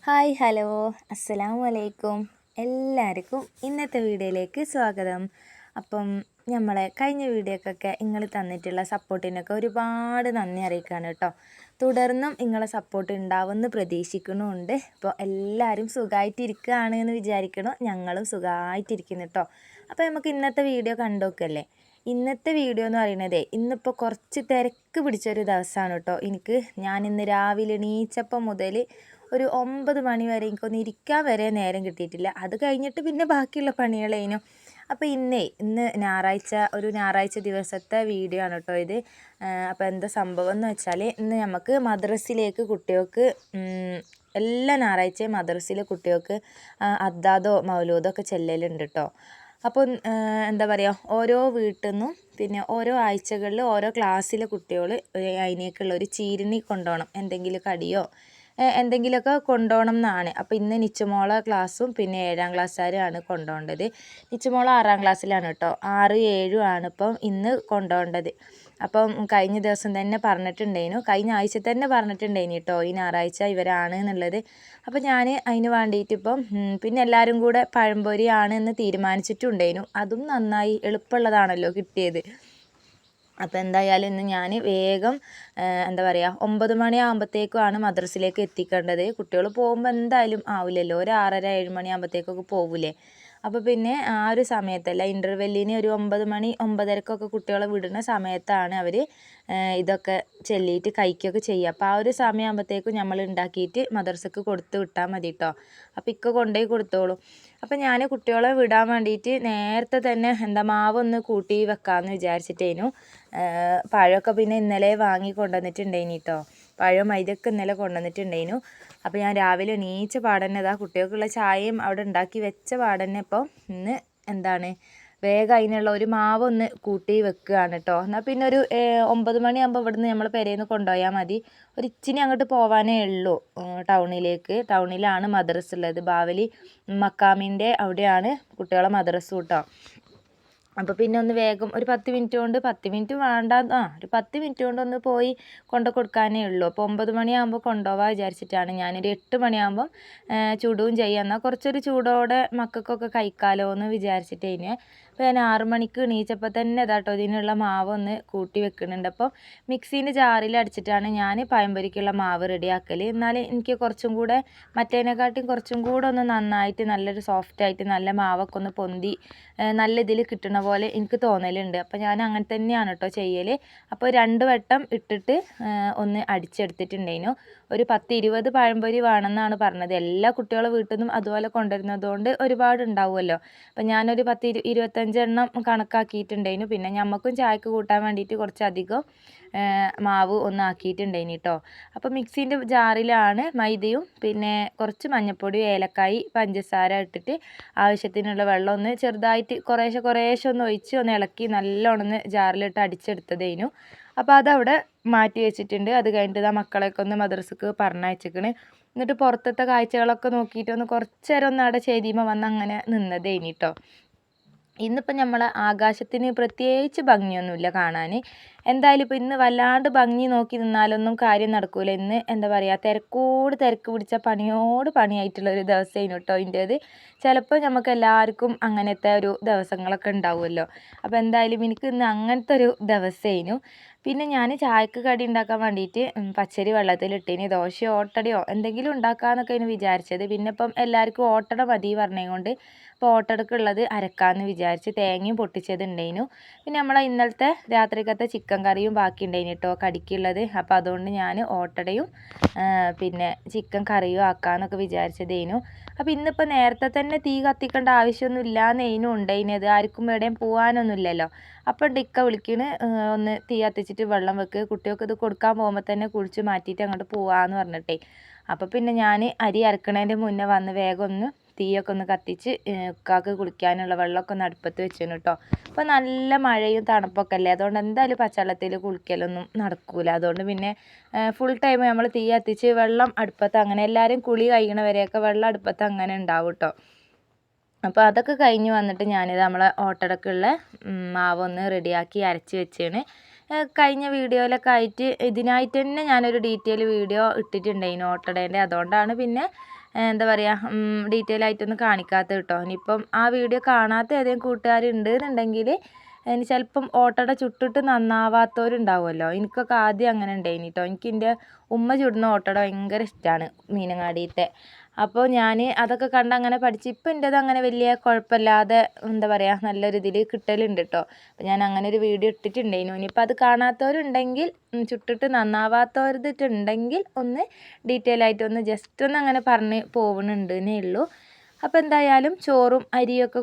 Hi hello അസ്സലാമു അലൈക്കും. എല്ലാവർക്കും ഇന്നത്തെ വീഡിയോയിലേക്ക് സ്വാഗതം. അപ്പം നമ്മളെ കഴിഞ്ഞ വീഡിയോക്കൊക്കെ നിങ്ങൾ തന്നിട്ടുള്ള സപ്പോർട്ടിനൊക്കെ ഒരുപാട് നന്ദി അറിയിക്കുകയാണ് കേട്ടോ. തുടർന്നും നിങ്ങളെ സപ്പോർട്ട് ഉണ്ടാവുമെന്ന് പ്രതീക്ഷിക്കുന്നുമുണ്ട്. അപ്പോൾ എല്ലാവരും സുഖമായിട്ടിരിക്കുകയാണ് എന്ന് വിചാരിക്കണം. ഞങ്ങളും സുഖമായിട്ടിരിക്കുന്നു കേട്ടോ. അപ്പോൾ നമുക്ക് ഇന്നത്തെ വീഡിയോ കണ്ടുനോക്കല്ലേ. ഇന്നത്തെ വീഡിയോ എന്ന് പറയുന്നത് ഇന്നിപ്പോൾ കുറച്ച് തിരക്ക് പിടിച്ചൊരു ദിവസമാണ് കേട്ടോ. ഞാനിന്ന് രാവിലെ എണീച്ചപ്പം മുതൽ ഒരു 9 മണി വരെ എനിക്കൊന്ന് ഇരിക്കാൻ വരെ നേരം കിട്ടിയിട്ടില്ല. അത് കഴിഞ്ഞിട്ട് പിന്നെ ബാക്കിയുള്ള പണികളേനു. അപ്പോൾ ഇന്ന് ഞായറാഴ്ച ദിവസത്തെ വീഡിയോ ആണ് കേട്ടോ ഇത്. അപ്പോൾ എന്താ സംഭവം എന്ന് വെച്ചാൽ ഇന്ന് നമുക്ക് മദ്രസയിലേക്ക് കുട്ടികൾക്ക് എല്ലാ ഞായറാഴ്ചയും മദ്രസയിലെ കുട്ടികൾക്ക് അദ്ദാദോ മൗലൂദോ ഒക്കെ ചെല്ലലുണ്ട് കേട്ടോ. അപ്പോൾ എന്താ പറയുക, ഓരോ വീട്ടിൽ നിന്നും പിന്നെ ഓരോ ആഴ്ചകളിൽ ഓരോ ക്ലാസ്സിലെ കുട്ടികൾ അതിനേക്കുള്ള ഒരു ചീരണി കൊണ്ടുപോകണം. എന്തെങ്കിലും കടിയോ എന്തെങ്കിലുമൊക്കെ കൊണ്ടുപോകണം എന്നാണ്. അപ്പോൾ ഇന്ന് നിച്ചുമോളെ ക്ലാസ്സും പിന്നെ 7ാം ക്ലാസ്സുകാരാണ് കൊണ്ടുപോകേണ്ടത്. നിച്ചുമോൾ 6ാം ക്ലാസ്സിലാണ് കേട്ടോ. 6, 7 ആണ് ഇപ്പം ഇന്ന് കൊണ്ടുപോകേണ്ടത്. അപ്പം കഴിഞ്ഞ ദിവസം തന്നെ പറഞ്ഞിട്ടുണ്ടായിരുന്നു, കഴിഞ്ഞ ആഴ്ച തന്നെ പറഞ്ഞിട്ടുണ്ടായിരുന്നു കേട്ടോ ഈ ഞായറാഴ്ച ഇവരാണ് എന്നുള്ളത്. അപ്പോൾ ഞാൻ അതിന് വേണ്ടിയിട്ട് ഇപ്പം പിന്നെ എല്ലാവരും കൂടെ പഴംപൊരി ആണ് എന്ന് തീരുമാനിച്ചിട്ടുണ്ടായിരുന്നു. അതും നന്നായി, എളുപ്പമുള്ളതാണല്ലോ കിട്ടിയത്. അപ്പോൾ എന്തായാലും ഇന്ന് ഞാൻ വേഗം എന്താ പറയുക 9 മണിയാകുമ്പോഴത്തേക്കുമാണ് മദ്രസയിലേക്ക് എത്തിക്കേണ്ടത്. കുട്ടികൾ പോകുമ്പോൾ എന്തായാലും ആവില്ലല്ലോ, ഒരു 6:30 7 മണിയാകുമ്പോഴത്തേക്കൊക്കെ പോകില്ലേ. അപ്പോൾ പിന്നെ ആ ഒരു സമയത്തല്ല, ഇൻ്റർവെല്ലിന് ഒരു 9 മണി 9:30ക്കൊക്കെ കുട്ടികളെ വിടുന്ന സമയത്താണ് അവർ ഇതൊക്കെ ചെല്ലിയിട്ട് കഴിക്കുകയൊക്കെ ചെയ്യുക. അപ്പോൾ ആ ഒരു സമയമാകുമ്പോഴത്തേക്കും നമ്മൾ ഉണ്ടാക്കിയിട്ട് മദ്രസക്ക് കൊടുത്ത് വിട്ടാൽ മതി കേട്ടോ. അപ്പോൾ ഇക്ക കൊണ്ടുപോയി കൊടുത്തോളൂ. അപ്പോൾ ഞാൻ കുട്ടികളെ വിടാൻ വേണ്ടിയിട്ട് നേരത്തെ തന്നെ മാവൊന്ന് കൂട്ടി വെക്കാമെന്ന് വിചാരിച്ചിട്ടേനു. പഴമൊക്കെ പിന്നെ ഇന്നലെ വാങ്ങി കൊണ്ടുവന്നിട്ടുണ്ടായിന് കേട്ടോ. പഴം മൈദയൊക്കെ ഇന്നലെ കൊണ്ടുവന്നിട്ടുണ്ടായിനു. അപ്പോൾ ഞാൻ രാവിലെ എണീച്ച പാടന്നെ കുട്ടികൾക്കുള്ള ചായയും അവിടെ ഉണ്ടാക്കി വെച്ച പാടന്നെ ഇപ്പോൾ ഇന്ന് വേഗം അതിനുള്ള ഒരു മാവൊന്ന് കൂട്ടി വെക്കുകയാണ് കേട്ടോ. എന്നാൽ പിന്നെ ഒരു 9 മണിയാകുമ്പോൾ ഇവിടുന്ന് നമ്മൾ പെരേന്ന് കൊണ്ടുപോയാൽ മതി. ഒരു ഇച്ചിരി അങ്ങോട്ട് പോകാനേ ഉള്ളൂ ടൗണിലാണ് മദ്രസ ഉള്ളത്. ബാവലി മക്കാമിൻ്റെ അവിടെയാണ് കുട്ടികളെ മദ്രസ കേട്ടോ. അപ്പോൾ പിന്നെ ഒന്ന് വേഗം ഒരു 10 മിനിറ്റ് കൊണ്ട്, 10 മിനിറ്റ് വേണ്ട, ഒരു 10 മിനിറ്റ് കൊണ്ട് ഒന്ന് പോയി കൊണ്ട് കൊടുക്കാനേ ഉള്ളൂ. അപ്പോൾ 9 മണിയാകുമ്പോൾ കൊണ്ടുപോകാൻ വിചാരിച്ചിട്ടാണ്. ഞാനൊരു 8 മണിയാകുമ്പം ചുടുകയും ചെയ്യാം, എന്നാൽ കുറച്ചൊരു ചൂടോടെ മക്കൾക്കൊക്കെ കഴിക്കാമല്ലോ എന്ന് വിചാരിച്ചിട്ടേനെ. അപ്പോൾ ഞാൻ 6 മണിക്ക് എണീച്ചപ്പോൾ തന്നെ കേട്ടോ ഇതിനുള്ള മാവ് ഒന്ന് കൂട്ടി വെക്കുന്നുണ്ട്. അപ്പോൾ മിക്സീൻ്റെ ജാറിൽ അടിച്ചിട്ടാണ് ഞാൻ പഴംപൊരിക്കുള്ള മാവ് റെഡിയാക്കൽ. എന്നാൽ എനിക്ക് കുറച്ചും കൂടെ മറ്റേതിനെക്കാട്ടിയും കുറച്ചും കൂടെ ഒന്ന് നന്നായിട്ട് നല്ലൊരു സോഫ്റ്റായിട്ട് നല്ല മാവൊക്കെ ഒന്ന് പൊന്തി നല്ല ഇതിൽ കിട്ടണ പോലെ എനിക്ക് തോന്നലുണ്ട്. അപ്പോൾ ഞാൻ അങ്ങനെ തന്നെയാണ് കേട്ടോ ചെയ്യൽ. അപ്പോൾ 2 വട്ടം ഇട്ടിട്ട് ഒന്ന് അടിച്ചെടുത്തിട്ടുണ്ടായിരുന്നു. ഒരു 10-20 പഴംപൊരി വേണമെന്നാണ് പറഞ്ഞത്. എല്ലാ കുട്ടികളും വീട്ടിൽ നിന്നും അതുപോലെ കൊണ്ടുവരുന്നതുകൊണ്ട് ഒരുപാട് ഉണ്ടാവുമല്ലോ. അപ്പോൾ ഞാനൊരു 10-25 എണ്ണം കണക്കാക്കിയിട്ടുണ്ടായിരുന്നു. പിന്നെ ഞമ്മക്കും ചായക്ക് കൂട്ടാൻ വേണ്ടിയിട്ട് കുറച്ചധികം മാവ് ഒന്ന് ആക്കിയിട്ടുണ്ടായിന് കേട്ടോ. അപ്പോൾ മിക്സീൻ്റെ ജാറിലാണ് മൈദയും പിന്നെ കുറച്ച് മഞ്ഞൾപ്പൊടി, ഏലക്കായി, പഞ്ചസാര ഇട്ടിട്ട് ആവശ്യത്തിനുള്ള വെള്ളം ഒന്ന് ചെറുതായിട്ട് കുറേശ്ശെ ഒന്ന് ഒഴിച്ച് ഒന്ന് ഇളക്കി നല്ലോണം ഒന്ന് ജാറിലിട്ട് അടിച്ചെടുത്തതേനു. അപ്പോൾ അതവിടെ മാറ്റി വെച്ചിട്ടുണ്ട്. അത് കഴിഞ്ഞിട്ട് മക്കളെയൊക്കെ ഒന്ന് മദ്രസക്ക് പറഞ്ഞയച്ചിക്കണ്. എന്നിട്ട് പുറത്തത്തെ കാഴ്ചകളൊക്കെ നോക്കിയിട്ട് ഒന്ന് കുറച്ച് നേരം ഒന്ന് അവിടെ ചെയ്തിയുമ്പോൾ വന്ന് അങ്ങനെ നിന്നതേനി കേട്ടോ. ഇന്നിപ്പോൾ നമ്മളെ ആകാശത്തിന് പ്രത്യേകിച്ച് ഭംഗിയൊന്നുമില്ല കാണാൻ. എന്തായാലും ഇപ്പോൾ ഇന്ന് വല്ലാണ്ട് ഭംഗി നോക്കി നിന്നാലൊന്നും കാര്യം നടക്കില്ല. ഇന്ന് എന്താ പറയുക, തിരക്ക് പിടിച്ച പണിയോട് പണിയായിട്ടുള്ളൊരു ദിവസമായിരുന്നു കേട്ടോ ഇതിൻ്റേത്. ചിലപ്പോൾ നമുക്ക് എല്ലാവർക്കും അങ്ങനത്തെ ഒരു ദിവസങ്ങളൊക്കെ ഉണ്ടാവുമല്ലോ. അപ്പോൾ എന്തായാലും എനിക്ക് ഇന്ന് അങ്ങനത്തെ ഒരു ദിവസമായിരുന്നു. പിന്നെ ഞാൻ ചായക്ക് കടി ഉണ്ടാക്കാൻ വേണ്ടിയിട്ട് പച്ചരി വെള്ളത്തിലിട്ടീനി. ദോശയോ ഓട്ടടയോ എന്തെങ്കിലും ഉണ്ടാക്കാമെന്നൊക്കെ അതിന് വിചാരിച്ചത്. പിന്നെ ഇപ്പം എല്ലാവർക്കും ഓട്ടട മതി പറഞ്ഞതുകൊണ്ട് ഇപ്പോൾ ഓട്ടടക്കുള്ളത് അരക്കാമെന്ന് വിചാരിച്ച് തേങ്ങയും പൊട്ടിച്ചത് ഉണ്ടായിരുന്നു. പിന്നെ നമ്മളെ ഇന്നലത്തെ രാത്രിക്കത്തെ ചിക്കൻ കറിയും ബാക്കി ഉണ്ടായിന് കേട്ടോ കടിക്കുള്ളത്. അപ്പോൾ അതുകൊണ്ട് ഞാൻ ഓട്ടടയും പിന്നെ ചിക്കൻ കറിയും ആക്കാമെന്നൊക്കെ വിചാരിച്ചതേനു. അപ്പോൾ ഇന്നിപ്പോൾ നേരത്തെ തന്നെ തീ കത്തിക്കേണ്ട ആവശ്യമൊന്നും ഇല്ലാന്നേനും ഉണ്ടായിനത്. ആർക്കും എവിടെയും പോകാനൊന്നുമില്ലല്ലോ. അപ്പം ഇക്ക വിളിക്കണ്, ഒന്ന് തീ കത്തിച്ചിട്ട് വെള്ളം വെക്ക്, കുട്ടികൾക്ക് ഇത് കൊടുക്കാൻ പോകുമ്പോൾ തന്നെ കുളിച്ച് മാറ്റിയിട്ട് അങ്ങോട്ട് പോവാമെന്ന് പറഞ്ഞിട്ടേ. അപ്പോൾ പിന്നെ ഞാൻ അരി അരക്കണതിൻ്റെ മുന്നേ വന്ന് വേഗം ഒന്ന് തീയൊക്കെ ഒന്ന് കത്തിച്ച് ഉക്കാക്ക് കുളിക്കാനുള്ള വെള്ളമൊക്കെ ഒന്ന് അടുപ്പത്ത് വെച്ചിരുന്നു കേട്ടോ. അപ്പോൾ നല്ല മഴയും തണുപ്പൊക്കെ അല്ലേ, അതുകൊണ്ട് എന്തായാലും പച്ചവെള്ളത്തിൽ കുളിക്കലൊന്നും നടക്കില്ല. അതുകൊണ്ട് പിന്നെ ഫുൾ ടൈം നമ്മൾ തീ കത്തിച്ച് വെള്ളം അടുപ്പത്ത് അങ്ങനെ എല്ലാവരും കുളി കഴിയണവരെയൊക്കെ വെള്ളം അടുപ്പത്ത് അങ്ങനെ ഉണ്ടാവും കേട്ടോ. അപ്പോൾ അതൊക്കെ കഴിഞ്ഞ് വന്നിട്ട് ഞാനിത് നമ്മളെ ഓട്ടടക്കുള്ള മാവൊന്ന് റെഡിയാക്കി അരച്ച് വെച്ചാണ്. കഴിഞ്ഞ വീഡിയോയിലൊക്കെ ആയിട്ട് ഇതിനായിട്ട് തന്നെ ഞാനൊരു ഡീറ്റെയിൽ വീഡിയോ ഇട്ടിട്ടുണ്ടായിരുന്നു ഓട്ടടേൻ്റെ. അതുകൊണ്ടാണ് പിന്നെ എന്താ പറയുക ഡീറ്റെയിൽ ആയിട്ടൊന്നും കാണിക്കാത്തത് കേട്ടോ. ഇനിയിപ്പം ആ വീഡിയോ കാണാത്ത ഏതെങ്കിലും കൂട്ടുകാരുണ്ട് എന്നുണ്ടെങ്കിൽ ഇനി ചിലപ്പം ഓട്ടട ചുട്ടിട്ട് നന്നാവാത്തവരുണ്ടാവുമല്ലോ. എനിക്കൊക്കെ ആദ്യം അങ്ങനെ ഉണ്ടായിന് കേട്ടോ. എനിക്ക് എൻ്റെ ഉമ്മ ചുടുന്ന ഓട്ടട ഭയങ്കര ഇഷ്ടമാണ് മീനങ്ങാടിയിലത്തെ. അപ്പോൾ ഞാൻ അതൊക്കെ കണ്ട് അങ്ങനെ പഠിച്ച് ഇപ്പം എൻ്റേത് അങ്ങനെ വലിയ കുഴപ്പമില്ലാതെ എന്താ പറയുക നല്ലൊരു ഇതിൽ കിട്ടലുണ്ട് കേട്ടോ. അപ്പോൾ ഞാൻ അങ്ങനെ ഒരു വീഡിയോ ഇട്ടിട്ടുണ്ടായിരുന്നു. ഇനിയിപ്പോൾ അത് കാണാത്തവരുണ്ടെങ്കിൽ ചുട്ടിട്ട് നന്നാവാത്തവരുണ്ടെങ്കിൽ ഒന്ന് ഡീറ്റെയിൽ ആയിട്ട് ഒന്ന് ജസ്റ്റ് ഒന്ന് അങ്ങനെ പറഞ്ഞ് പോകുന്നുണ്ട് എന്നേ ഉള്ളൂ. അപ്പോൾ എന്തായാലും ചോറും അരിയൊക്കെ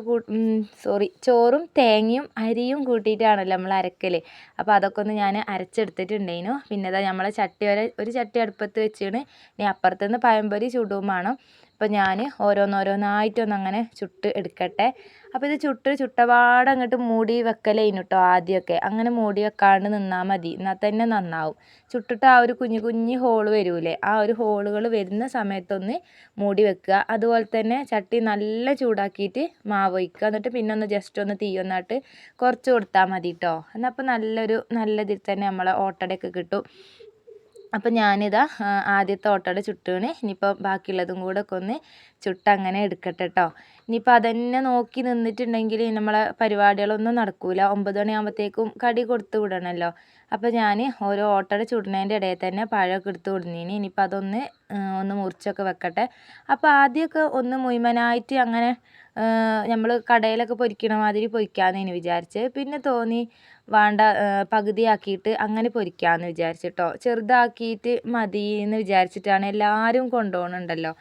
ചോറും തേങ്ങയും അരിയും കൂട്ടിയിട്ടാണല്ലോ നമ്മൾ അരക്കൽ. അപ്പോൾ അതൊക്കെ ഒന്ന് ഞാൻ അരച്ചെടുത്തിട്ടുണ്ടായിരുന്നു. പിന്നെ ഇതാ നമ്മളെ ഒരു ചട്ടി അടുപ്പത്ത് വെച്ചാണ്. ഇനി അപ്പുറത്തുനിന്ന് പഴംപൊരി ചുടുകയും വേണം. അപ്പോൾ ഞാൻ ഓരോന്നായിട്ടൊന്നങ്ങനെ ചുട്ട് എടുക്കട്ടെ. അപ്പോൾ ഇത് ചുട്ടപാട് അങ്ങോട്ട് മൂടി വെക്കലേനു കേട്ടോ ആദ്യമൊക്കെ. അങ്ങനെ മൂടി വെക്കാണ്ട് നിന്നാൽ മതി, എന്നാൽ തന്നെ നന്നാവും. ചുട്ടിട്ട് ആ ഒരു കുഞ്ഞു ഹോള് വരൂലേ, ആ ഒരു ഹോളുകൾ വരുന്ന സമയത്തൊന്ന് മൂടി വെക്കുക. അതുപോലെ തന്നെ ചട്ടി നല്ല ചൂടാക്കിയിട്ട് മാവ് ഒഴിക്കുക. എന്നിട്ട് പിന്നെ ഒന്ന് ജസ്റ്റ് ഒന്ന് തീ ഒന്നായിട്ട് കുറച്ച് കൊടുത്താൽ മതി കേട്ടോ. എന്നാൽ അപ്പോൾ നല്ല ഇതിൽ തന്നെ നമ്മളെ ഓട്ടടയൊക്കെ കിട്ടും. അപ്പോൾ ഞാനിതാ ആദ്യത്തെ ഓട്ടട ചുട്ടാണ്. ഇനിയിപ്പോൾ ബാക്കിയുള്ളതും കൂടെ ഒക്കെ ഒന്ന് ചുട്ടങ്ങനെ എടുക്കട്ടെ കേട്ടോ. ഇനിയിപ്പോൾ അതന്നെ നോക്കി നിന്നിട്ടുണ്ടെങ്കിൽ നമ്മളെ പരിപാടികളൊന്നും നടക്കില്ല. 9 മണിയാകുമ്പോഴത്തേക്കും കടി കൊടുത്ത് വിടണമല്ലോ. അപ്പോൾ ഞാൻ ഓരോ ഓട്ടട ചുടുന്നതിൻ്റെ ഇടയിൽ തന്നെ പഴമൊക്കെ എടുത്ത് കൊടുന്നീന്. ഇനിയിപ്പോൾ അതൊന്ന് മുറിച്ചൊക്കെ വെക്കട്ടെ. അപ്പോൾ ആദ്യമൊക്കെ ഒന്ന് മുഴുവനായിട്ട് അങ്ങനെ നമ്മൾ കടയിലൊക്കെ പൊരിക്കണ മാതിരി പൊരിക്കാമെന്ന് വിചാരിച്ചത്. പിന്നെ തോന്നി വേണ്ട, പകുതിയാക്കിയിട്ട് അങ്ങനെ പൊരിക്കാമെന്ന് വിചാരിച്ചിട്ടോ. ചെറുതാക്കിയിട്ട് മതി എന്ന് വിചാരിച്ചിട്ടാണ് എല്ലാവരും കൊണ്ടുപോകുന്നുണ്ടല്ലോ.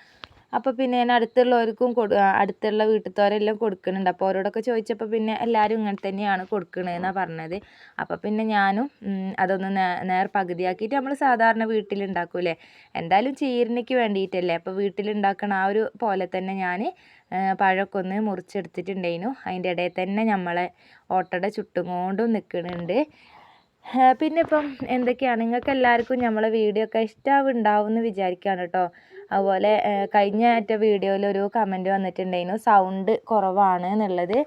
അപ്പോൾ പിന്നെ ഞാൻ അടുത്തുള്ള വീട്ടിലത്തോരെല്ലാം കൊടുക്കുന്നുണ്ട്. അപ്പോൾ അവരോടൊക്കെ ചോദിച്ചപ്പോൾ പിന്നെ എല്ലാവരും ഇങ്ങനെ തന്നെയാണ് കൊടുക്കണതെന്നാണ് പറഞ്ഞത്. അപ്പോൾ പിന്നെ ഞാനും അതൊന്ന് പകുതിയാക്കിയിട്ട് നമ്മൾ സാധാരണ വീട്ടിലുണ്ടാക്കൂലേ, എന്തായാലും ചീരണിക്ക് വേണ്ടിയിട്ടല്ലേ, അപ്പോൾ വീട്ടിലുണ്ടാക്കണ ആ ഒരു പോലെ തന്നെ ഞാൻ പഴമൊക്കെ ഒന്ന് മുറിച്ചെടുത്തിട്ടുണ്ടായിരുന്നു. അതിൻ്റെ ഇടയിൽ തന്നെ നമ്മളെ ഓട്ടട ചുട്ടുകൊണ്ടും നിൽക്കുന്നുണ്ട്. പിന്നെ ഇപ്പം എന്തൊക്കെയാണ് നിങ്ങൾക്ക് എല്ലാവർക്കും നമ്മളെ വീഡിയോ ഒക്കെ ഇഷ്ടമാവുണ്ടാവും എന്ന് വിചാരിക്കുകയാണ് കേട്ടോ. അതുപോലെ കഴിഞ്ഞ വീഡിയോയിൽ ഒരു കമൻറ്റ് വന്നിട്ടുണ്ടായിരുന്നു സൗണ്ട് കുറവാണ് എന്നുള്ളത്.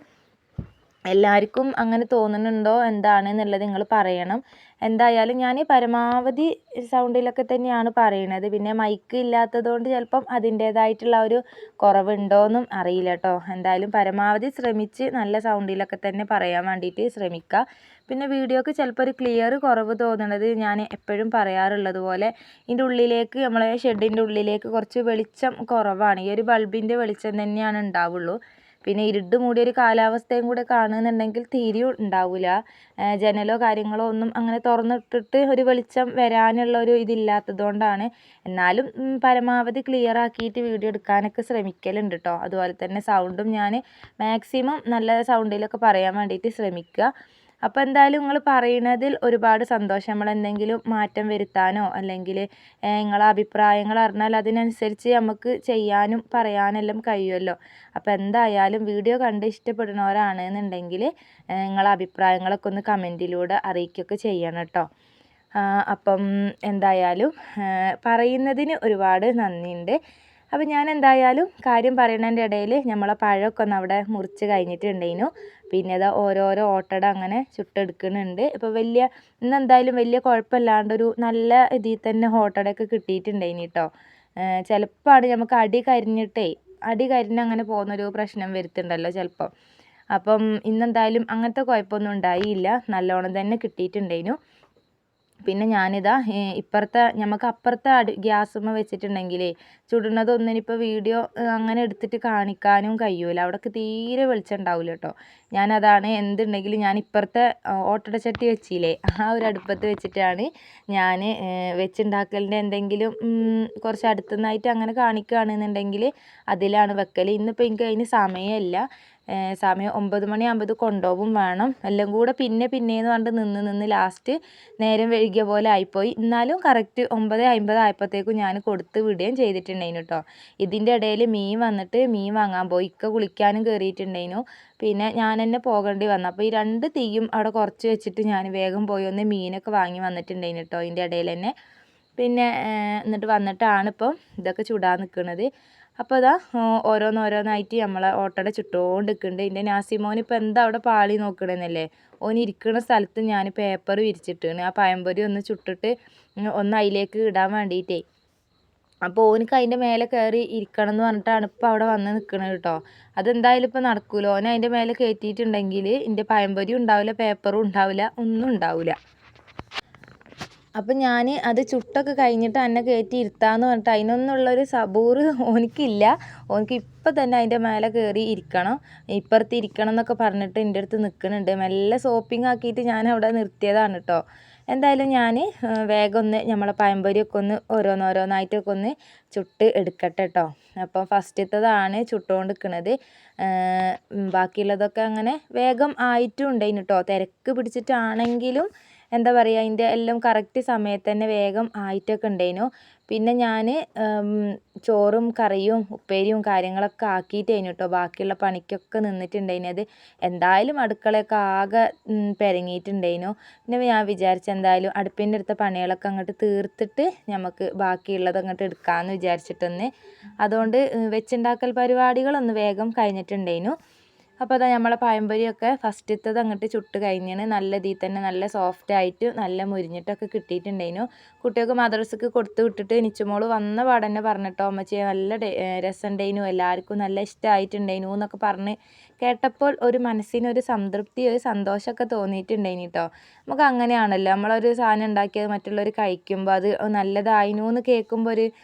എല്ലാവർക്കും അങ്ങനെ തോന്നുന്നുണ്ടോ എന്താണെന്നുള്ളത് നിങ്ങൾ പറയണം. എന്തായാലും ഞാൻ പരമാവധി സൗണ്ടിലൊക്കെ തന്നെയാണ് പറയണത്. പിന്നെ മൈക്ക് ഇല്ലാത്തതുകൊണ്ട് ചിലപ്പം അതിൻ്റേതായിട്ടുള്ള ഒരു കുറവുണ്ടോയെന്നും അറിയില്ല കേട്ടോ. എന്തായാലും പരമാവധി ശ്രമിച്ച് നല്ല സൗണ്ടിലൊക്കെ തന്നെ പറയാൻ വേണ്ടിയിട്ട് ശ്രമിക്കുക. പിന്നെ വീഡിയോക്ക് ചിലപ്പോൾ ഒരു ക്ലിയർ കുറവ് തോന്നുന്നത് ഞാൻ എപ്പോഴും പറയാറുള്ളത് പോലെ ഇതിൻ്റെ ഉള്ളിലേക്ക് നമ്മളെ ഷെഡിൻ്റെ ഉള്ളിലേക്ക് കുറച്ച് വെളിച്ചം കുറവാണ്. ഈ ഒരു ബൾബിൻ്റെ വെളിച്ചം തന്നെയാണ് ഉണ്ടാവുള്ളൂ. പിന്നെ ഇരുട്ട് മൂടിയൊരു കാലാവസ്ഥയും കൂടെ കാണുന്നുണ്ടെങ്കിൽ തീരെയും ഉണ്ടാവില്ല. ജനലോ കാര്യങ്ങളോ ഒന്നും അങ്ങനെ തുറന്നിട്ടിട്ട് ഒരു വെളിച്ചം വരാനുള്ള ഒരു ഇതില്ലാത്തത് കൊണ്ടാണ്. എന്നാലും പരമാവധി ക്ലിയർ ആക്കിയിട്ട് വീഡിയോ എടുക്കാനൊക്കെ ശ്രമിക്കലുണ്ട് കേട്ടോ. അതുപോലെ തന്നെ സൗണ്ടും ഞാൻ മാക്സിമം നല്ല സൗണ്ടിലൊക്കെ പറയാൻ വേണ്ടിയിട്ട് ശ്രമിക്കുക. അപ്പോൾ എന്തായാലും നിങ്ങൾ പറയുന്നതിൽ ഒരുപാട് സന്തോഷം. നമ്മളെന്തെങ്കിലും മാറ്റം വരുത്താനോ അല്ലെങ്കിൽ നിങ്ങളെ അഭിപ്രായങ്ങൾ അറിഞ്ഞാൽ അതിനനുസരിച്ച് നമുക്ക് ചെയ്യാനും പറയാനെല്ലാം കഴിയുമല്ലോ. അപ്പോൾ എന്തായാലും വീഡിയോ കണ്ട് ഇഷ്ടപ്പെടുന്നവരാണെന്നുണ്ടെങ്കിൽ നിങ്ങളെ അഭിപ്രായങ്ങളൊക്കെ ഒന്ന് കമൻറ്റിലൂടെ അറിയിക്കുകയൊക്കെ ചെയ്യണം കേട്ടോ. അപ്പം എന്തായാലും പറയുന്നതിന് ഒരുപാട് നന്ദിയുണ്ട്. അപ്പോൾ ഞാൻ എന്തായാലും കാര്യം പറയുന്നതിൻ്റെ ഇടയിൽ നമ്മളെ പഴമൊക്കെ ഒന്ന് അവിടെ മുറിച്ച് കഴിഞ്ഞിട്ടുണ്ടായിരുന്നു. പിന്നെ അത് ഓരോരോ ഓട്ടട അങ്ങനെ ചുട്ടെടുക്കുന്നുണ്ട്. ഇപ്പോൾ ഇന്നെന്തായാലും വലിയ കുഴപ്പമില്ലാണ്ടൊരു നല്ല ഇതിൽ തന്നെ ഓട്ടടയൊക്കെ കിട്ടിയിട്ടുണ്ടായിന് കേട്ടോ. ചിലപ്പോൾ നമുക്ക് അടി കരിഞ്ഞ് അങ്ങനെ പോകുന്നൊരു പ്രശ്നം വരുത്തുന്നുണ്ടല്ലോ ചിലപ്പോൾ. അപ്പം ഇന്നെന്തായാലും അങ്ങനത്തെ കുഴപ്പമൊന്നും ഉണ്ടായില്ല, നല്ലോണം തന്നെ കിട്ടിയിട്ടുണ്ടായിരുന്നു. പിന്നെ ഞാനിതാ നമുക്ക് അപ്പുറത്തെ ഗ്യാസുമ്മ വെച്ചിട്ടുണ്ടെങ്കിലേ ചുടുന്നതൊന്നും ഇനിയിപ്പോൾ വീഡിയോ അങ്ങനെ എടുത്തിട്ട് കാണിക്കാനും കഴിയൂല. അവിടെയൊക്കെ തീരെ വെളിച്ചം ഉണ്ടാവില്ല കേട്ടോ. ഞാനതാണ് എന്തുണ്ടെങ്കിലും ഞാൻ ഇപ്പുറത്തെ ഓട്ടടച്ചട്ടി വെച്ചില്ലേ, ആ ഒരു അടുപ്പത്ത് വെച്ചിട്ടാണ് ഞാൻ വെച്ചുണ്ടാക്കലിൻ്റെ എന്തെങ്കിലും കുറച്ച് അടുത്തുനിന്നായിട്ട് അങ്ങനെ കാണിക്കുകയാണെന്നുണ്ടെങ്കിൽ അതിലാണ് വെക്കൽ. ഇന്നിപ്പോൾ എനിക്ക് അതിന് സമയമില്ല. സമയം 9 മണിയാകുമ്പോൾ കൊണ്ടുപോകും വേണം. എല്ലാം കൂടെ പിന്നെയെന്ന് പറഞ്ഞിട്ട് നിന്ന് ലാസ്റ്റ് നേരം വൈകിയ പോലെ ആയിപ്പോയി. എന്നാലും കറക്റ്റ് 9:50 ആയപ്പോഴത്തേക്കും ഞാൻ കൊടുത്ത് വിടുകയും ചെയ്തിട്ടുണ്ടായിരുന്നു കേട്ടോ. ഇതിൻ്റെ ഇടയിൽ മീൻ വന്നിട്ട് മീൻ വാങ്ങാൻ പോയി. ഇക്ക കുളിക്കാനും കയറിയിട്ടുണ്ടായിരുന്നു. പിന്നെ ഞാൻ തന്നെ പോകേണ്ടി വന്നു. അപ്പോൾ ഈ 2 തീയും അവിടെ കുറച്ച് വെച്ചിട്ട് ഞാൻ വേഗം പോയി ഒന്ന് മീനൊക്കെ വാങ്ങി വന്നിട്ടുണ്ടായിരുന്നു കേട്ടോ ഇതിൻ്റെ ഇടയിൽ തന്നെ. പിന്നെ എന്നിട്ട് വന്നിട്ടാണ് ഇപ്പം ഇതൊക്കെ ചുടാൻ നിൽക്കുന്നത്. അപ്പോൾ ഇതാ ഓരോന്നോരോന്നായിട്ട് നമ്മളെ ഓട്ടട ചുട്ടുകൊണ്ട് നിൽക്കുന്നുണ്ട്. എൻ്റെ നാസിമോൻ ഇപ്പോൾ എന്താ അവിടെ പാളി നോക്കണമെന്നല്ലേ, ഓൻ ഇരിക്കുന്ന സ്ഥലത്ത് ഞാൻ പേപ്പർ വിരിച്ചിട്ടാണ് ആ പഴംപൊരി ഒന്ന് ചുട്ടിട്ട് ഒന്ന് അതിലേക്ക് ഇടാൻ വേണ്ടിയിട്ടേ. അപ്പോൾ ഓനിക്ക് അതിൻ്റെ മേലെ കയറി ഇരിക്കണം എന്ന് പറഞ്ഞിട്ടാണ് ഇപ്പോൾ അവിടെ വന്ന് നിൽക്കുന്നത് കേട്ടോ. അതെന്തായാലും ഇപ്പോൾ നടക്കൂല. ഓൻ അതിൻ്റെ മേലെ കയറ്റിയിട്ടുണ്ടെങ്കിൽ എൻ്റെ പഴംപൊരിയും ഉണ്ടാവില്ല, പേപ്പറും ഉണ്ടാവില്ല, ഒന്നും ഉണ്ടാവില്ല. അപ്പം ഞാൻ അത് ചുട്ടൊക്കെ കഴിഞ്ഞിട്ട് എന്നെ കയറ്റി ഇരുത്താമെന്ന് പറഞ്ഞിട്ട് അതിനൊന്നുള്ളൊരു സബൂറ് ഓനിക്കില്ല. ഓനിക്ക് ഇപ്പം തന്നെ അതിൻ്റെ മേലെ കയറി ഇരിക്കണം, ഇപ്പുറത്ത് ഇരിക്കണം എന്നൊക്കെ പറഞ്ഞിട്ട് എൻ്റെ അടുത്ത് നിൽക്കുന്നുണ്ട്. മെല്ലെ സോപ്പിംഗ് ആക്കിയിട്ട് ഞാൻ അവിടെ നിർത്തിയതാണ് കേട്ടോ. എന്തായാലും ഞാൻ വേഗം ഒന്ന് നമ്മളെ പഴംപൊരിയൊക്കെ ഒന്ന് ഓരോന്നോരോന്നായിട്ടൊക്കെ ഒന്ന് ചുട്ട് എടുക്കട്ടെ കേട്ടോ. അപ്പോൾ ഫസ്റ്റത്തേതാണ് ചുട്ടുകൊണ്ട് നിൽക്കുന്നത്. ബാക്കിയുള്ളതൊക്കെ അങ്ങനെ വേഗം ആയിട്ടും ഉണ്ടായിന് കേട്ടോ. തിരക്ക് പിടിച്ചിട്ടാണെങ്കിലും എന്താ പറയുക, അതിൻ്റെ എല്ലാം കറക്റ്റ് സമയത്ത് തന്നെ വേഗം ആയിട്ടൊക്കെ ഉണ്ടായിരുന്നു. പിന്നെ ഞാൻ ചോറും കറിയും ഉപ്പേരിയും കാര്യങ്ങളൊക്കെ ആക്കിയിട്ടായിരുന്നു കേട്ടോ ബാക്കിയുള്ള പണിക്കൊക്കെ നിന്നിട്ടുണ്ടായിരുന്നത്. എന്തായാലും അടുക്കളയൊക്കെ ആകെ പെരങ്ങിയിട്ടുണ്ടായിരുന്നു. പിന്നെ ഞാൻ വിചാരിച്ചു എന്തായാലും അടുപ്പിൻ്റെ അടുത്ത പണികളൊക്കെ അങ്ങോട്ട് തീർത്തിട്ട് നമുക്ക് ബാക്കിയുള്ളത് അങ്ങോട്ട് എടുക്കാമെന്ന് വിചാരിച്ചിട്ടൊന്ന്. അതുകൊണ്ട് വെച്ചുണ്ടാക്കൽ പരിപാടികളൊന്ന് വേഗം കഴിഞ്ഞിട്ടുണ്ടായിരുന്നു. അപ്പോൾ അതാ നമ്മളെ പഴംപൊരിയൊക്കെ ഫസ്റ്റത്തത് അങ്ങോട്ട് ചുട്ട് കഴിഞ്ഞാണ്. നല്ല ഇതിൽ തന്നെ നല്ല സോഫ്റ്റ് ആയിട്ട് നല്ല മുരിഞ്ഞിട്ടൊക്കെ കിട്ടിയിട്ടുണ്ടായിരുന്നു. കുട്ടികൾക്ക് മദ്രസക്ക് കൊടുത്ത് വിട്ടിട്ട് നിച്ചുമോൾ വന്ന പാടന്നെ പറഞ്ഞിട്ടോ, അമ്മച്ചി നല്ല രസമുണ്ടായിരുന്നു, എല്ലാവർക്കും നല്ല ഇഷ്ടമായിട്ടുണ്ടായിരുന്നു എന്നൊക്കെ പറഞ്ഞ് കേട്ടപ്പോൾ ഒരു മനസ്സിനൊരു സംതൃപ്തി, ഒരു സന്തോഷമൊക്കെ തോന്നിയിട്ടുണ്ടായിന് കേട്ടോ. നമുക്ക് അങ്ങനെയാണല്ലോ, നമ്മളൊരു സാധനം ഉണ്ടാക്കിയത് മറ്റുള്ളവർ കഴിക്കുമ്പോൾ അത് നല്ലതായിരുന്നു എന്ന് കേൾക്കുമ്പോൾ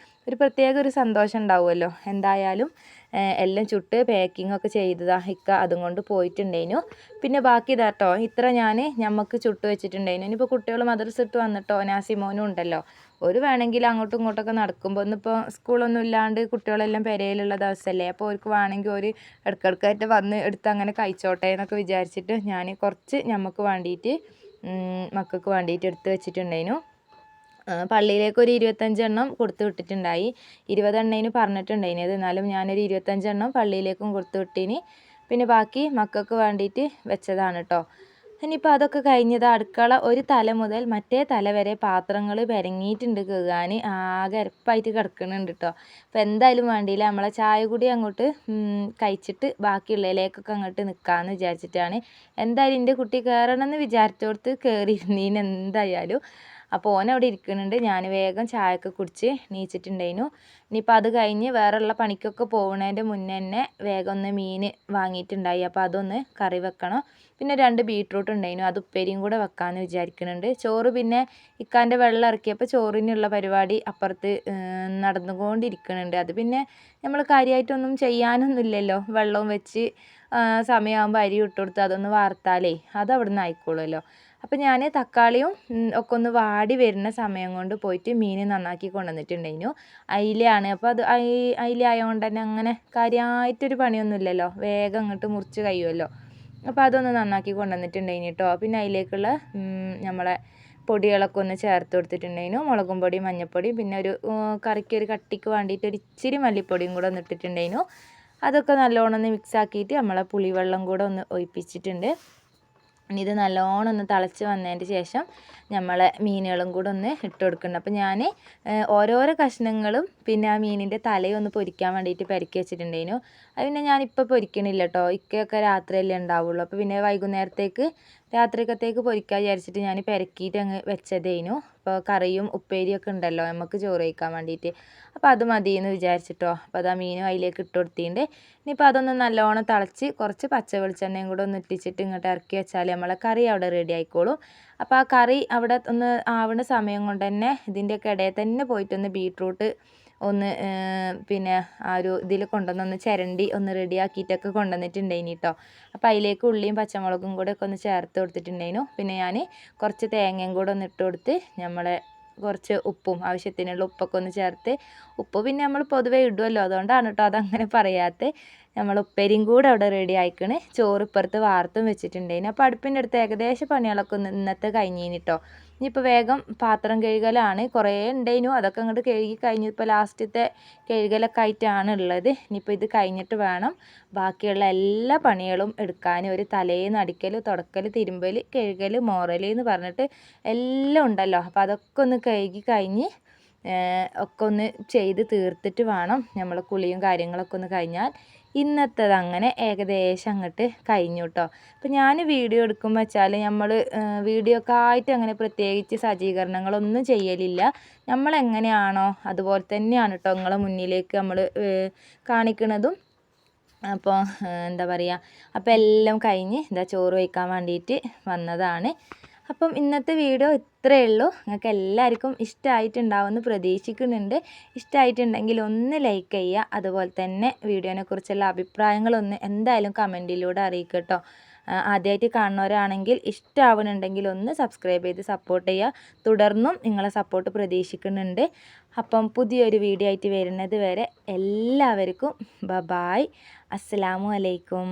ഒരു പ്രത്യേക ഒരു സന്തോഷം ഉണ്ടാവുമല്ലോ. എന്തായാലും എല്ലാം ചുട്ട് പാക്കിംഗ് ഒക്കെ ചെയ്തതാ ഇക്ക, അതും കൊണ്ട് പോയിട്ടുണ്ടായിരുന്നു. പിന്നെ ബാക്കി ഇതാട്ടോ ഇത്ര ഞാൻ ഞമ്മക്ക് ചുട്ട് വെച്ചിട്ടുണ്ടായിരുന്നു. ഇനിയിപ്പോൾ കുട്ടികൾ മദ്രസ ഇട്ട് വന്നിട്ടോ നാസിമോനും ഉണ്ടല്ലോ, ഒരു വേണമെങ്കിൽ അങ്ങോട്ടും ഇങ്ങോട്ടൊക്കെ നടക്കുമ്പോൾ ഇന്നിപ്പോൾ സ്കൂളൊന്നും ഇല്ലാണ്ട് കുട്ടികളെല്ലാം പെരയിലുള്ള ദിവസമല്ലേ, അപ്പോൾ അവർക്ക് വേണമെങ്കിൽ ഒരു ഇടയ്ക്കിടയ്ക്കായിട്ട് വന്ന് എടുത്ത് അങ്ങനെ കഴിച്ചോട്ടെ എന്നൊക്കെ വിചാരിച്ചിട്ട് ഞാൻ കുറച്ച് ഞമ്മക്ക് വേണ്ടിയിട്ട് മക്കൾക്ക് വേണ്ടിയിട്ട് എടുത്ത് വെച്ചിട്ടുണ്ടായിരുന്നു. പള്ളിയിലേക്ക് ഒരു 25 എണ്ണം കൊടുത്തു വിട്ടിട്ടുണ്ടായി. 20 എണ്ണേന് പറഞ്ഞിട്ടുണ്ടായിന്. എന്നാലും ഞാനൊരു 25 എണ്ണം പള്ളിയിലേക്കും കൊടുത്തു വിട്ടീന്. പിന്നെ ബാക്കി മക്കൾക്ക് വേണ്ടിയിട്ട് വെച്ചതാണ് കേട്ടോ. ഇനിയിപ്പോൾ അതൊക്കെ കഴിഞ്ഞത് അടുക്കള ഒരു തല മുതൽ മറ്റേ തല വരെ പാത്രങ്ങൾ പെരങ്ങിയിട്ടുണ്ട് കഴുകാൻ. ആകെ അരപ്പായിട്ട് കിടക്കുന്നുണ്ട് കേട്ടോ. അപ്പോൾ എന്തായാലും വേണ്ടിയില്ല, നമ്മളെ ചായ കൂടി അങ്ങോട്ട് കഴിച്ചിട്ട് ബാക്കിയുള്ളതിലേക്കൊക്കെ അങ്ങോട്ട് നിൽക്കാമെന്ന് വിചാരിച്ചിട്ടാണ്. എന്തായാലും എൻ്റെ കുട്ടി കയറണമെന്ന് വിചാരിച്ചോടത്ത് കയറിയിരുന്നീന് എന്തായാലും. അപ്പോൾ ഓൻ അവിടെ ഇരിക്കുന്നുണ്ട്. ഞാൻ വേഗം ചായയൊക്കെ കുടിച്ച് നീച്ചിട്ടുണ്ടായിരുന്നു. ഇനിയിപ്പോൾ അത് കഴിഞ്ഞ് വേറെയുള്ള പണിക്കൊക്കെ പോകുന്നതിൻ്റെ മുന്നേ തന്നെ വേഗം ഒന്ന് മീൻ വാങ്ങിയിട്ടുണ്ടായി. അപ്പോൾ അതൊന്ന് കറി വെക്കണം. പിന്നെ 2 ബീട്രൂട്ട് ഉണ്ടായിരുന്നു, അത് ഉപ്പേരിയും കൂടെ വെക്കാമെന്ന് വിചാരിക്കുന്നുണ്ട്. ചോറ് പിന്നെ ഇക്കാൻ്റെ വെള്ളം ഇറക്കിയപ്പോൾ ചോറിനുള്ള പരിപാടി അപ്പുറത്ത് നടന്നുകൊണ്ടിരിക്കുന്നുണ്ട്. അത് പിന്നെ നമ്മൾ കാര്യമായിട്ടൊന്നും ചെയ്യാനൊന്നുമില്ലല്ലോ, വെള്ളവും വെച്ച് സമയമാകുമ്പോൾ അരി ഇട്ട് കൊടുത്ത് അതൊന്ന് വാർത്താലേ അത് അവിടെ നിന്ന് ആയിക്കോളുമല്ലോ. അപ്പോൾ ഞാൻ തക്കാളിയും ഒക്കെ ഒന്ന് വാടി വരുന്ന സമയം കൊണ്ട് പോയിട്ട് മീൻ നന്നാക്കി കൊണ്ടുവന്നിട്ടുണ്ടായിരുന്നു. അയിലയാണ്. അപ്പോൾ അത് അയില ആയതുകൊണ്ട് തന്നെ അങ്ങനെ കാര്യമായിട്ടൊരു പണിയൊന്നുമില്ലല്ലോ, വേഗം അങ്ങോട്ട് മുറിച്ച് കഴിയുമല്ലോ. അപ്പോൾ അതൊന്ന് നന്നാക്കി കൊണ്ടുവന്നിട്ടുണ്ടായിരുന്നു കേട്ടോ. പിന്നെ അതിലേക്കുള്ള നമ്മളെ പൊടികളൊക്കെ ഒന്ന് ചേർത്ത് കൊടുത്തിട്ടുണ്ടായിരുന്നു. മുളകും പൊടി, മഞ്ഞൾപ്പൊടി, പിന്നെ ഒരു കറിക്ക് ഒരു കട്ടിക്ക് വേണ്ടിയിട്ട് ഒരു ഇച്ചിരി മല്ലിപ്പൊടിയും കൂടെ ഒന്ന് ഇട്ടിട്ടുണ്ടായിരുന്നു. അതൊക്കെ നല്ലോണം ഒന്ന് മിക്സ് ആക്കിയിട്ട് നമ്മളെ പുളിവെള്ളം കൂടെ ഒന്ന് ഒഴിപ്പിച്ചിട്ടുണ്ട്. ഇനി ഇത് നല്ലോണം ഒന്ന് തിളച്ച് വന്നതിന് ശേഷം നമ്മളെ മീനുകളും കൂടെ ഒന്ന് ഇട്ട് കൊടുക്കുന്നുണ്ട്. അപ്പോൾ ഞാൻ ഓരോരോ കഷ്ണങ്ങളും പിന്നെ ആ മീനിൻ്റെ തലയും ഒന്ന് പൊരിക്കാൻ വേണ്ടിയിട്ട് പെരക്കി വെച്ചിട്ടുണ്ടായിരുന്നു. അത് പിന്നെ ഞാനിപ്പോൾ പൊരിക്കണില്ല കേട്ടോ, ഇക്കയൊക്കെ രാത്രിയല്ലേ ഉണ്ടാവുള്ളൂ. അപ്പോൾ പിന്നെ വൈകുന്നേരത്തേക്ക് രാത്രിക്കത്തേക്ക് പൊരിക്കാൻ വിചാരിച്ചിട്ട് ഞാൻ പെരക്കിയിട്ട് അങ്ങ് വെച്ചതേനു. അപ്പോൾ കറിയും ഉപ്പേരിയൊക്കെ ഉണ്ടല്ലോ നമുക്ക് ചോറ് കഴിക്കാൻ വേണ്ടിയിട്ട്, അപ്പോൾ അത് മതിയെന്ന് വിചാരിച്ചിട്ടോ. അപ്പോൾ അത് ആ മീനും അതിലേക്ക് ഇട്ട് കൊടുത്തിട്ടുണ്ട്. ഇനിയിപ്പോൾ അതൊന്ന് നല്ലോണം തിളച്ച് കുറച്ച് പച്ച വെളിച്ചെണ്ണയും കൂടെ ഒന്ന് ഇട്ടിച്ചിട്ട് ഇങ്ങോട്ട് ഇറക്കി വെച്ചാൽ നമ്മളെ കറി അവിടെ റെഡി ആയിക്കോളും. അപ്പോൾ ആ കറി അവിടെ ഒന്ന് ആവുന്ന സമയം കൊണ്ട് തന്നെ ഇതിൻ്റെയൊക്കെ ഇടയിൽ തന്നെ പോയിട്ടൊന്ന് ബീട്രൂട്ട് ഒന്ന് പിന്നെ ആ ഒരു ഇതിൽ കൊണ്ടുവന്നൊന്ന് ചിരണ്ടി ഒന്ന് റെഡിയാക്കിയിട്ടൊക്കെ കൊണ്ടുവന്നിട്ടുണ്ടായിന് കേട്ടോ. അപ്പോൾ അതിലേക്ക് ഉള്ളിയും പച്ചമുളകും കൂടെ ഒക്കെ ഒന്ന് ചേർത്ത് കൊടുത്തിട്ടുണ്ടായിരുന്നു. പിന്നെ ഞാൻ കുറച്ച് തേങ്ങയും കൂടെ ഒന്ന് ഇട്ട് കൊടുത്ത് നമ്മളെ കുറച്ച് ഉപ്പും ആവശ്യത്തിനുള്ള ഉപ്പൊക്കെ ഒന്ന് ചേർത്ത്, ഉപ്പ് പിന്നെ നമ്മൾ പൊതുവേ ഇടുമല്ലോ അതുകൊണ്ടാണ് കേട്ടോ അതങ്ങനെ പറയാത്തത്. നമ്മൾ ഉപ്പേരിയും കൂടെ അവിടെ റെഡി ആയിക്കണ്. ചോറ് ഇപ്പുറത്ത് വാർത്തും വെച്ചിട്ടുണ്ടായിന്. അപ്പോൾ അടുപ്പിൻ്റെ അടുത്ത് ഏകദേശം പണികളൊക്കെ ഒന്ന് ഇന്നത്തെ കഴിഞ്ഞിന് കേട്ടോ. ഇനിയിപ്പോൾ വേഗം പാത്രം കഴുകലാണ്, കുറേ ഉണ്ടായിരുന്നു അതൊക്കെ അങ്ങോട്ട് കഴുകി കഴിഞ്ഞു. ഇപ്പോൾ ലാസ്റ്റത്തെ കഴുകലൊക്കെ ആയിട്ടാണ് ഉള്ളത്. ഇനിയിപ്പോൾ ഇത് കഴിഞ്ഞിട്ട് വേണം ബാക്കിയുള്ള എല്ലാ പണികളും എടുക്കാൻ. ഒരു തലേന്ന് അടിക്കൽ, തുടക്കൽ, തിരുമ്പൽ, കഴുകൽ, മോറൽ എന്ന് പറഞ്ഞിട്ട് എല്ലാം ഉണ്ടല്ലോ. അപ്പോൾ അതൊക്കെ ഒന്ന് കഴുകി കഴിഞ്ഞ് ഒക്കെ ഒന്ന് ചെയ്ത് തീർത്തിട്ട് വേണം നമ്മൾ കുളിയും കാര്യങ്ങളൊക്കെ ഒന്ന് കഴിഞ്ഞാൽ ഇന്നത്തേത് അങ്ങനെ ഏകദേശം അങ്ങോട്ട് കഴിഞ്ഞു കേട്ടോ. അപ്പോൾ ഞാൻ വീഡിയോ എടുക്കുമ്പോൾ വെച്ചാൽ നമ്മൾ വീഡിയോക്ക് ആയിട്ട് അങ്ങനെ പ്രത്യേകിച്ച് സജ്ജീകരണങ്ങളൊന്നും ചെയ്യലില്ല. നമ്മളെങ്ങനെയാണോ അതുപോലെ തന്നെയാണ് കേട്ടോ നിങ്ങളെ മുന്നിലേക്ക് നമ്മൾ കാണിക്കുന്നതും. അപ്പോൾ എന്താ പറയുക, അപ്പോൾ എല്ലാം കഴിഞ്ഞ് ഇതാ ചോറ് വയ്ക്കാൻ വേണ്ടിയിട്ട് വന്നതാണ്. അപ്പം ഇന്നത്തെ വീഡിയോ ഇത്രയേ ഉള്ളൂ. നിങ്ങൾക്ക് എല്ലാവർക്കും ഇഷ്ടമായിട്ടുണ്ടാവുമെന്ന് പ്രതീക്ഷിക്കുന്നുണ്ട്. ഇഷ്ടമായിട്ടുണ്ടെങ്കിൽ ഒന്ന് ലൈക്ക് ചെയ്യുക. അതുപോലെ തന്നെ വീഡിയോനെ കുറിച്ചുള്ള അഭിപ്രായങ്ങളൊന്ന് എന്തായാലും കമൻറ്റിലൂടെ അറിയിക്കുക കേട്ടോ. ആദ്യമായിട്ട് കാണുന്നവരാണെങ്കിൽ ഇഷ്ടമാവുന്നുണ്ടെങ്കിൽ ഒന്ന് സബ്സ്ക്രൈബ് ചെയ്ത് സപ്പോർട്ട് ചെയ്യുക. തുടർന്നും നിങ്ങളെ സപ്പോർട്ട് പ്രതീക്ഷിക്കുന്നുണ്ട്. അപ്പം പുതിയൊരു വീഡിയോ ആയിട്ട് വരുന്നത് വരെ എല്ലാവർക്കും ബൈ. അസ്സലാമു അലൈക്കും.